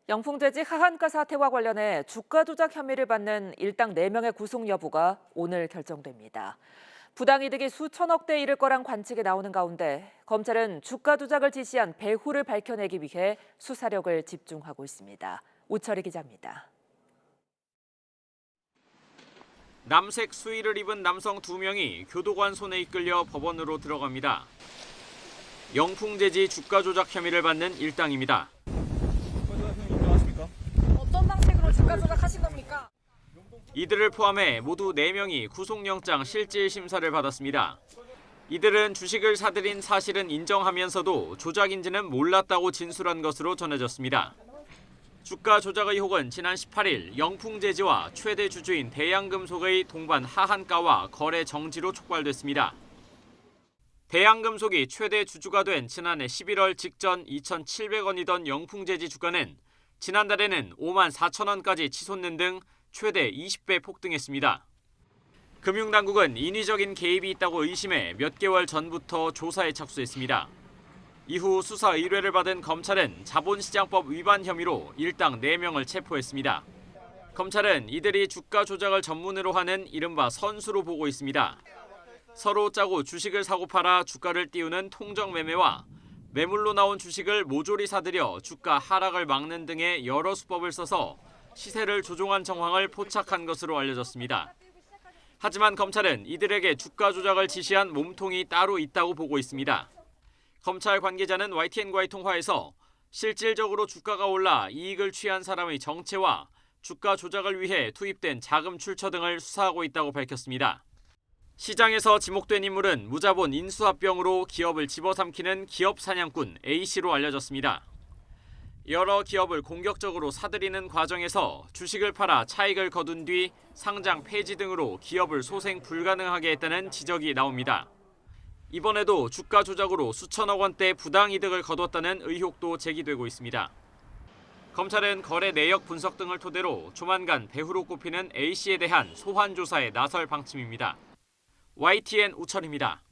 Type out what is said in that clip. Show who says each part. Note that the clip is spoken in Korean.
Speaker 1: 영풍재지 하한가 사태와 관련해 주가 조작 혐의를 받는 일당 4명의 구속 여부가 오늘 결정됩니다. 부당이득이 수천억대에 이를 거란 관측이 나오는 가운데 검찰은 주가 조작을 지시한 배후를 밝혀내기 위해 수사력을 집중하고 있습니다. 오철희 기자입니다.
Speaker 2: 남색 수의를 입은 남성 2명이 교도관 손에 이끌려 법원으로 들어갑니다. 영풍재지 주가 조작 혐의를 받는 일당입니다.
Speaker 3: 어떤 방식으로 주가 조작하신 겁니까?
Speaker 2: 이들을 포함해 모두 4명이 구속영장 실질 심사를 받았습니다. 이들은 주식을 사들인 사실은 인정하면서도 조작인지는 몰랐다고 진술한 것으로 전해졌습니다. 주가 조작 의혹은 지난 18일 영풍재지와 최대 주주인 대양금속의 동반 하한가와 거래 정지로 촉발됐습니다. 대양금속이 최대 주주가 된 지난해 11월 직전 2,700원이던 영풍재지 주가는 지난달에는 5만 4천 원까지 치솟는 등 최대 20배 폭등했습니다. 금융당국은 인위적인 개입이 있다고 의심해 몇 개월 전부터 조사에 착수했습니다. 이후 수사 의뢰를 받은 검찰은 자본시장법 위반 혐의로 일당 4명을 체포했습니다. 검찰은 이들이 주가 조작을 전문으로 하는 이른바 선수로 보고 있습니다. 서로 짜고 주식을 사고 팔아 주가를 띄우는 통정매매와 매물로 나온 주식을 모조리 사들여 주가 하락을 막는 등의 여러 수법을 써서 시세를 조종한 정황을 포착한 것으로 알려졌습니다. 하지만 검찰은 이들에게 주가 조작을 지시한 몸통이 따로 있다고 보고 있습니다. 검찰 관계자는 YTN과의 통화에서 실질적으로 주가가 올라 이익을 취한 사람의 정체와 주가 조작을 위해 투입된 자금 출처 등을 수사하고 있다고 밝혔습니다. 시장에서 지목된 인물은 무자본 인수합병으로 기업을 집어삼키는 기업 사냥꾼 A씨로 알려졌습니다. 여러 기업을 공격적으로 사들이는 과정에서 주식을 팔아 차익을 거둔 뒤 상장 폐지 등으로 기업을 소생 불가능하게 했다는 지적이 나옵니다. 이번에도 주가 조작으로 수천억 원대 부당이득을 거뒀다는 의혹도 제기되고 있습니다. 검찰은 거래 내역 분석 등을 토대로 조만간 배후로 꼽히는 A씨에 대한 소환 조사에 나설 방침입니다. YTN 우철입니다.